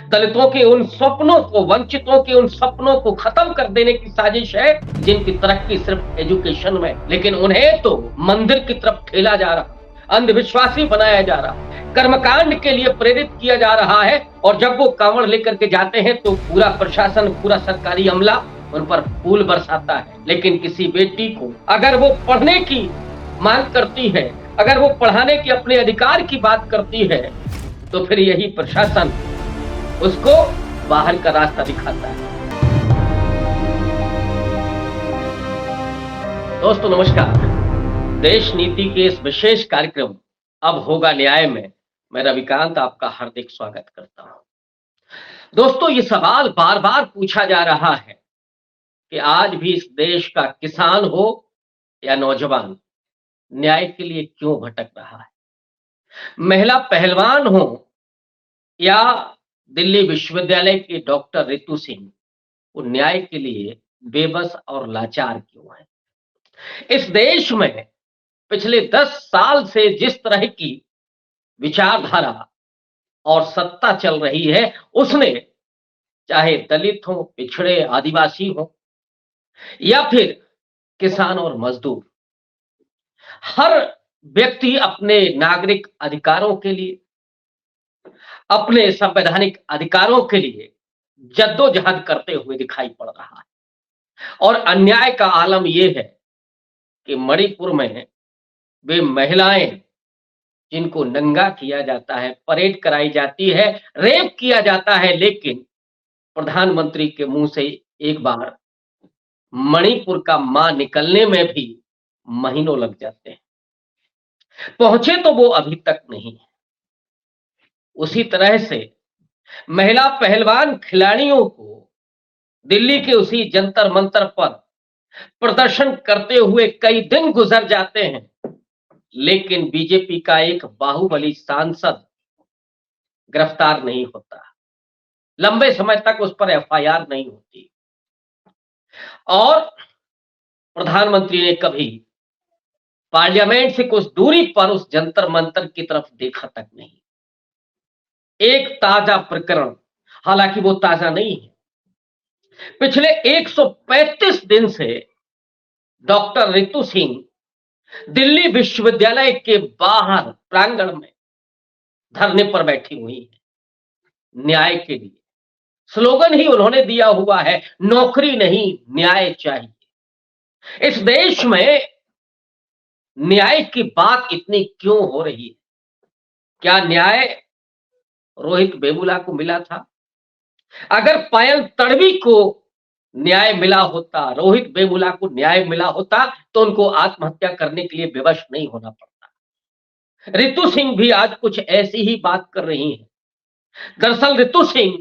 दलितों के उन सपनों को, वंचितों के उन सपनों को खत्म कर देने की साजिश है जिनकी तरक्की सिर्फ एजुकेशन में, लेकिन उन्हें तो मंदिर की तरफ ठेला जा रहा, अंधविश्वासी बनाया जा रहा, कर्मकांड के लिए प्रेरित किया जा रहा है। और जब वो कांवड़ लेकर के जाते हैं तो पूरा प्रशासन, पूरा सरकारी अमला उन पर फूल बरसाता है। लेकिन किसी बेटी को अगर वो पढ़ने की मांग करती है, अगर वो पढ़ाने के अपने अधिकार की बात करती है, तो फिर यही प्रशासन उसको बाहर का रास्ता दिखाता है। दोस्तों नमस्कार। देश नीति के इस विशेष कार्यक्रम अब होगा न्याय में मैं रविकांत आपका हार्दिक स्वागत करता हूं। दोस्तों ये सवाल बार बार पूछा जा रहा है कि आज भी इस देश का किसान हो या नौजवान न्याय के लिए क्यों भटक रहा है। महिला पहलवान हो या दिल्ली विश्वविद्यालय के डॉक्टर रितु सिंह, वो न्याय के लिए बेबस और लाचार क्यों है। इस देश में पिछले 10 साल से जिस तरह की विचारधारा और सत्ता चल रही है, उसने चाहे दलित हो, पिछड़े, आदिवासी हो या फिर किसान और मजदूर, हर व्यक्ति अपने नागरिक अधिकारों के लिए, अपने संवैधानिक अधिकारों के लिए जद्दोजहद करते हुए दिखाई पड़ रहा है। और अन्याय का आलम यह है कि मणिपुर में वे महिलाएं जिनको नंगा किया जाता है, परेड कराई जाती है, रेप किया जाता है, लेकिन प्रधानमंत्री के मुंह से एक बार मणिपुर का मां निकलने में भी महीनों लग जाते हैं। पहुंचे तो वो अभी तक नहीं है। उसी तरह से महिला पहलवान खिलाड़ियों को दिल्ली के उसी जंतर मंतर पर प्रदर्शन करते हुए कई दिन गुजर जाते हैं, लेकिन बीजेपी का एक बाहुबली सांसद गिरफ्तार नहीं होता। लंबे समय तक उस पर एफआईआर नहीं होती और प्रधानमंत्री ने कभी पार्लियामेंट से कुछ दूरी पर उस जंतर मंतर की तरफ देखा तक नहीं। एक ताजा प्रकरण, हालांकि वो ताजा नहीं है, पिछले 135 दिन से डॉक्टर रितु सिंह दिल्ली विश्वविद्यालय के बाहर प्रांगण में धरने पर बैठी हुई है न्याय के लिए। स्लोगन ही उन्होंने दिया हुआ है, नौकरी नहीं न्याय चाहिए। इस देश में न्याय की बात इतनी क्यों हो रही है। क्या न्याय रोहित वेमुला को मिला था? अगर पायल तड़वी को न्याय मिला होता, रोहित वेमुला को न्याय मिला होता, तो उनको आत्महत्या करने के लिए विवश नहीं होना पड़ता। रितु सिंह भी आज कुछ ऐसी ही बात कर रही हैं। दरअसल रितु सिंह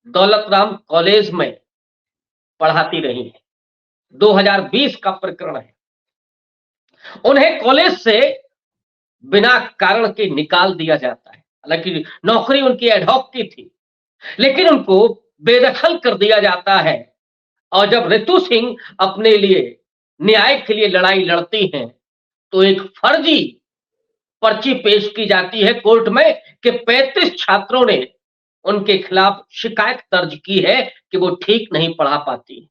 दौलत राम कॉलेज में पढ़ाती रही है। 2020 का प्रकरण है। उन्हें कॉलेज से बिना कारण के निकाल दिया जाता है। हालांकि नौकरी उनकी एडहॉक की थी, लेकिन उनको बेदखल कर दिया जाता है। और जब रितु सिंह अपने लिए न्याय के लिए लड़ाई लड़ती हैं, तो एक फर्जी पर्ची पेश की जाती है कोर्ट में कि 35 छात्रों ने उनके खिलाफ शिकायत दर्ज की है कि वो ठीक नहीं पढ़ा पाती।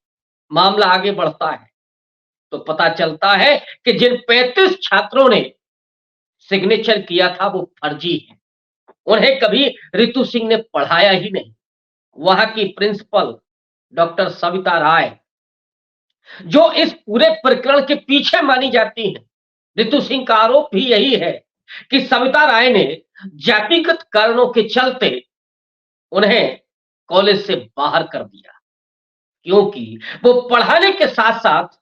मामला आगे बढ़ता है तो पता चलता है कि जिन 35 छात्रों ने सिग्नेचर किया था वो फर्जी है। उन्हें कभी रितु सिंह ने पढ़ाया ही नहीं। वहां की प्रिंसिपल डॉक्टर सविता राय, जो इस पूरे प्रकरण के पीछे मानी जाती हैं, रितु सिंह का आरोप भी यही है कि सविता राय ने जातिगत कारणों के चलते उन्हें कॉलेज से बाहर कर दिया, क्योंकि वो पढ़ाने के साथ साथ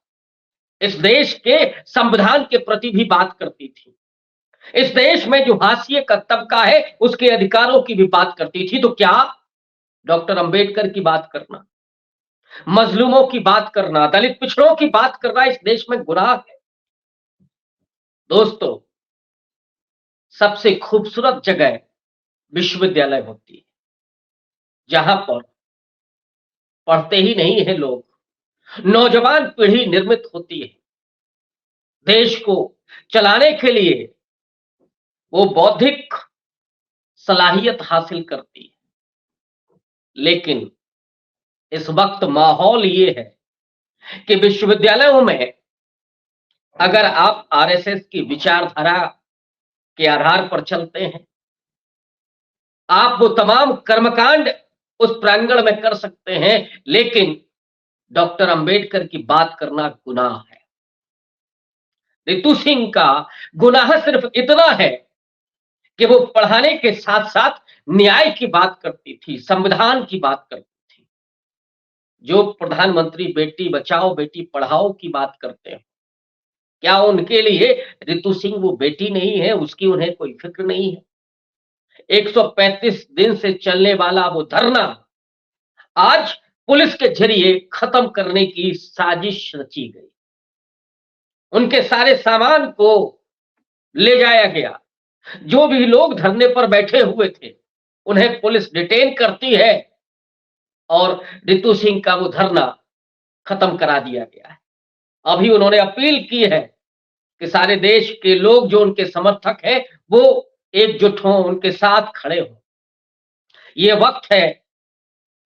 इस देश के संविधान के प्रति भी बात करती थी। इस देश में जो हाशिए का तबका है उसके अधिकारों की भी बात करती थी। तो क्या डॉक्टर अंबेडकर की बात करना, मजलूमों की बात करना, दलित पिछड़ों की बात करना इस देश में गुनाह है? दोस्तों, सबसे खूबसूरत जगह विश्वविद्यालय होती है, जहां पर पढ़ते ही नहीं है लोग, नौजवान पीढ़ी निर्मित होती है। देश को चलाने के लिए वो बौद्धिक सलाहियत हासिल करती है। लेकिन इस वक्त माहौल ये है कि विश्वविद्यालयों में अगर आप आरएसएस की विचारधारा के आधार पर चलते हैं, आप वो तमाम कर्मकांड उस प्रांगण में कर सकते हैं, लेकिन डॉक्टर अंबेडकर की बात करना गुनाह है। रितु सिंह का गुनाह सिर्फ इतना है कि वो पढ़ाने के साथ साथ न्याय की बात करती थी, संविधान की बात करती थी। जो प्रधानमंत्री बेटी बचाओ बेटी पढ़ाओ की बात करते हैं, क्या उनके लिए रितु सिंह वो बेटी नहीं है, उसकी उन्हें कोई फिक्र नहीं है? 135 दिन से चलने वाला वो धरना आज पुलिस के जरिए खत्म करने की साजिश रची गई। उनके सारे सामान को ले जाया गया। जो भी लोग धरने पर बैठे हुए थे, उन्हें पुलिस डिटेन करती है और रितु सिंह का वो धरना खत्म करा दिया गया है। अभी उन्होंने अपील की है कि सारे देश के लोग जो उनके समर्थक हैं, वो एकजुट हों, उनके साथ खड़े हों। ये वक्त है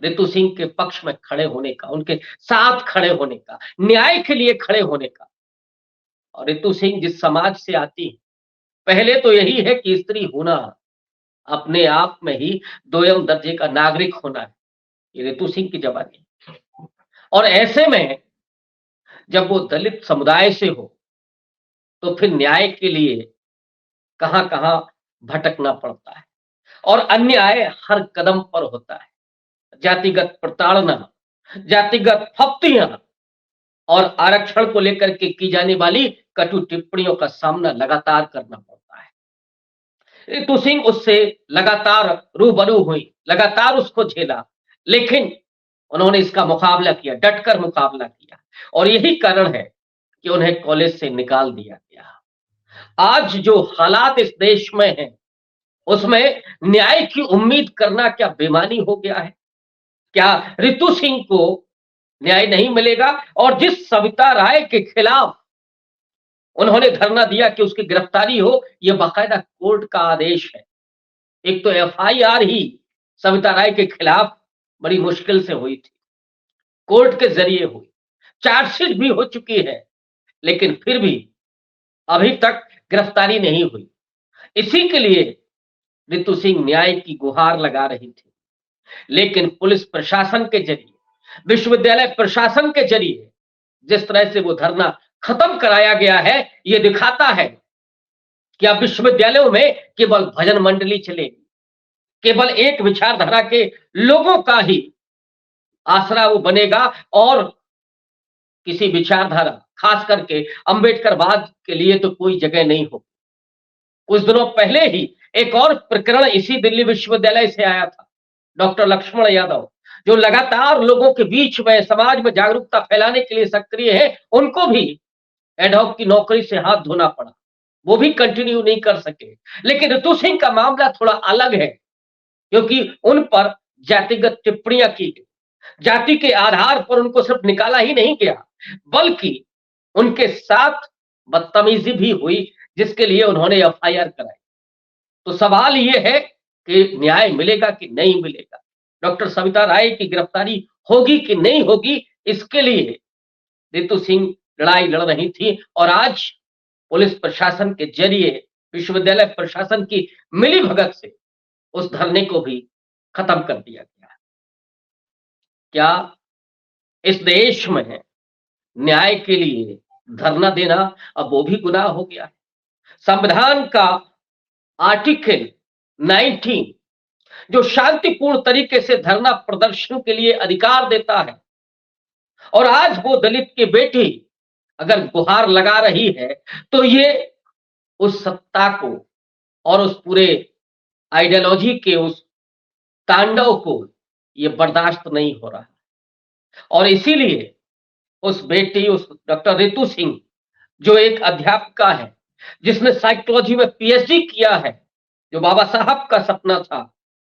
रितु सिंह के पक्ष में खड़े होने का, उनके साथ खड़े होने का, न्याय के लिए खड़े होने का। और रितु सिंह जिस समाज से आती है, पहले तो यही है कि स्त्री होना अपने आप में ही दोयम दर्जे का नागरिक होना है। ये रितु सिंह की जवानी है। और ऐसे में जब वो दलित समुदाय से हो, तो फिर न्याय के लिए कहां कहां भटकना पड़ता है और अन्याय हर कदम पर होता है। जातिगत प्रताड़ना, जातिगत फप्तियां और आरक्षण को लेकर के की जाने वाली कटु टिप्पणियों का सामना लगातार करना पड़ता है। रितु सिंह उससे लगातार रूबरू हुई, लगातार उसको झेला, लेकिन उन्होंने इसका मुकाबला किया, डटकर मुकाबला किया। और यही कारण है कि उन्हें कॉलेज से निकाल दिया गया। आज जो हालात इस देश में हैं, उसमें न्याय की उम्मीद करना क्या बेईमानी हो गया है? क्या रितु सिंह को न्याय नहीं मिलेगा? और जिस सविता राय के खिलाफ उन्होंने धरना दिया कि उसकी गिरफ्तारी हो, यह बाकायदा कोर्ट का आदेश है। एक तो एफआईआर ही सविता राय के खिलाफ बड़ी मुश्किल से हुई थी, कोर्ट के जरिए हुई, चार्जशीट भी हो चुकी है, लेकिन फिर भी अभी तक गिरफ्तारी नहीं हुई। इसी के लिए रितु सिंह न्याय की गुहार लगा रही थी, लेकिन पुलिस प्रशासन के जरिए, विश्वविद्यालय प्रशासन के जरिए जिस तरह से वो धरना खत्म कराया गया है, ये दिखाता है कि अब विश्वविद्यालयों में केवल भजन मंडली चलेगी, केवल एक विचारधारा के लोगों का ही आसरा वो बनेगा और किसी विचारधारा, खास करके अंबेडकरवाद के लिए तो कोई जगह नहीं हो। कुछ दिनों पहले ही एक और प्रकरण इसी दिल्ली विश्वविद्यालय से आया था। डॉक्टर लक्ष्मण यादव, जो लगातार लोगों के बीच में, समाज में जागरूकता फैलाने के लिए सक्रिय है, उनको भी एडहॉक की नौकरी से हाथ धोना पड़ा, वो भी कंटिन्यू नहीं कर सके। लेकिन रितु सिंह का मामला थोड़ा अलग है, क्योंकि उन पर जातिगत टिप्पणियां की गई। जाति के आधार पर उनको सिर्फ निकाला ही नहीं गया, बल्कि उनके साथ बदतमीजी भी हुई, जिसके लिए उन्होंने एफआईआर कराई। तो सवाल यह है कि न्याय मिलेगा कि नहीं मिलेगा, डॉक्टर सविता राय की गिरफ्तारी होगी कि नहीं होगी, इसके लिए रितु सिंह लड़ाई लड़ रही थी। और आज पुलिस प्रशासन के जरिए, विश्वविद्यालय प्रशासन की मिलीभगत से उस धरने को भी खत्म कर दिया गया। क्या इस देश में न्याय के लिए धरना देना अब वो भी गुनाह हो गया है? संविधान का आर्टिकल 19 जो शांतिपूर्ण तरीके से धरना प्रदर्शन के लिए अधिकार देता है, और आज वो दलित की बेटी अगर गुहार लगा रही है, तो ये उस सत्ता को और उस पूरे आइडियोलॉजी के उस तांडव को ये बर्दाश्त नहीं हो रहा। और इसीलिए उस बेटी, उस डॉक्टर रितु सिंह, जो एक अध्यापिका है, जिसने साइकोलॉजी में पीएचडी किया है, जो बाबा साहब का सपना था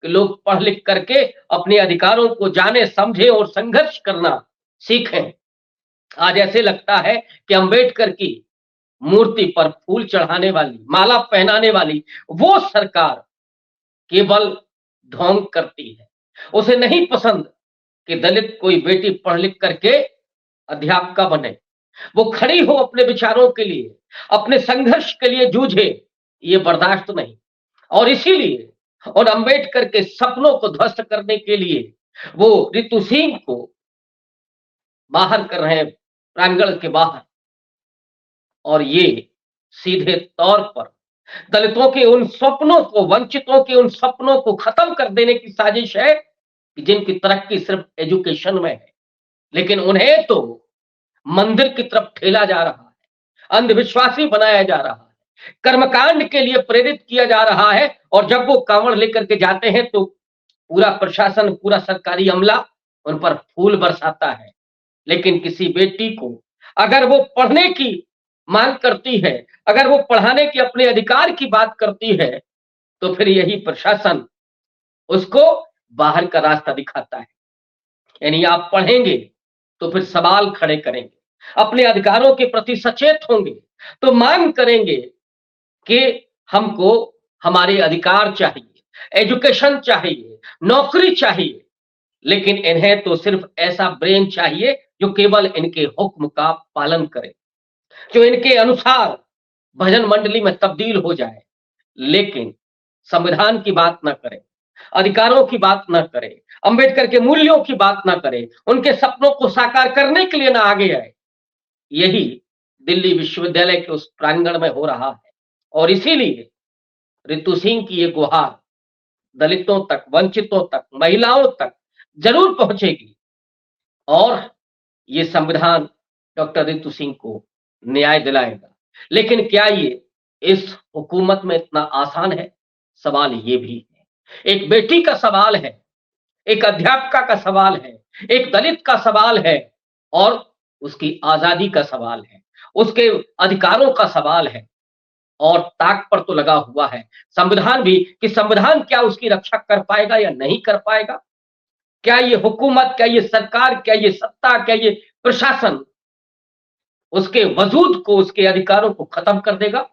कि लोग पढ़ लिख करके अपने अधिकारों को जाने, समझे और संघर्ष करना सीखें, आज ऐसे लगता है कि अंबेडकर की मूर्ति पर फूल चढ़ाने वाली, माला पहनाने वाली वो सरकार केवल ढोंग करती है। उसे नहीं पसंद कि दलित कोई बेटी पढ़ लिख करके अध्यापिका बने। वो खड़ी हो अपने विचारों के लिए, अपने संघर्ष के लिए जूझे, ये बर्दाश्त नहीं। और इसीलिए और अंबेडकर के सपनों को ध्वस्त करने के लिए वो रितु सिंह को बाहर कर रहे हैं, प्रांगण के बाहर। और ये सीधे तौर पर दलितों के उन सपनों को, वंचितों के उन सपनों को खत्म कर देने की साजिश है कि जिनकी तरक्की सिर्फ एजुकेशन में है, लेकिन उन्हें तो मंदिर की तरफ ठेला जा रहा है, अंधविश्वासी बनाया जा रहा है, कर्मकांड के लिए प्रेरित किया जा रहा है। और जब वो कांवड़ लेकर के जाते हैं तो पूरा प्रशासन, पूरा सरकारी अमला उन पर फूल बरसाता है। लेकिन किसी बेटी को अगर वो पढ़ने की मांग करती है, अगर वो पढ़ाने के अपने अधिकार की बात करती है, तो फिर यही प्रशासन उसको बाहर का रास्ता दिखाता है। यानी आप पढ़ेंगे तो फिर सवाल खड़े करेंगे, अपने अधिकारों के प्रति सचेत होंगे, तो मांग करेंगे कि हमको हमारे अधिकार चाहिए, एजुकेशन चाहिए, नौकरी चाहिए। लेकिन इन्हें तो सिर्फ ऐसा ब्रेन चाहिए जो केवल इनके हुक्म का पालन करे, जो इनके अनुसार भजन मंडली में तब्दील हो जाए, लेकिन संविधान की बात ना करे, अधिकारों की बात ना करे, अंबेडकर के मूल्यों की बात ना करे, उनके सपनों को साकार करने के लिए ना आगे आए। यही दिल्ली विश्वविद्यालय के उस प्रांगण में हो रहा है। और इसीलिए रितु सिंह की ये गुहार दलितों तक, वंचितों तक, महिलाओं तक जरूर पहुंचेगी और ये संविधान डॉक्टर रितु सिंह को न्याय दिलाएगा। लेकिन क्या ये इस हुकूमत में इतना आसान है? सवाल ये भी है। एक बेटी का सवाल है, एक अध्यापिका का सवाल है, एक दलित का सवाल है और उसकी आजादी का सवाल है, उसके अधिकारों का सवाल है। और ताक पर तो लगा हुआ है संविधान भी कि संविधान क्या उसकी रक्षा कर पाएगा या नहीं कर पाएगा। क्या ये हुकूमत, क्या ये सरकार, क्या ये सत्ता, क्या ये प्रशासन उसके वजूद को, उसके अधिकारों को खत्म कर देगा?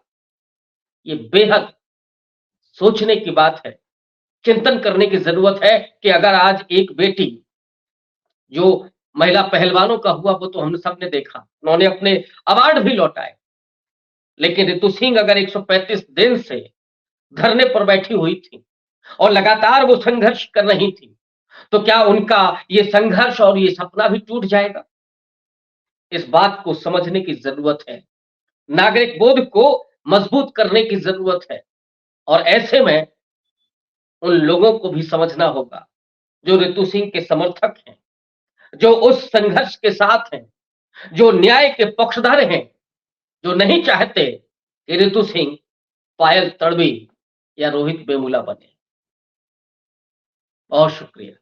ये बेहद सोचने की बात है, चिंतन करने की जरूरत है कि अगर आज एक बेटी जो महिला पहलवानों का हुआ वो तो हम सबने देखा, उन्होंने अपने अवार्ड भी लौटाए। लेकिन रितु सिंह अगर 135 दिन से धरने पर बैठी हुई थी और लगातार वो संघर्ष कर रही थी, तो क्या उनका ये संघर्ष और ये सपना भी टूट जाएगा? इस बात को समझने की जरूरत है, नागरिक बोध को मजबूत करने की जरूरत है। और ऐसे में उन लोगों को भी समझना होगा जो रितु सिंह के समर्थक हैं, जो उस संघर्ष के साथ हैं, जो न्याय के पक्षधर हैं, जो नहीं चाहते कि रितु सिंह पायल तड़वी या रोहित वेमुला बने। बहुत शुक्रिया।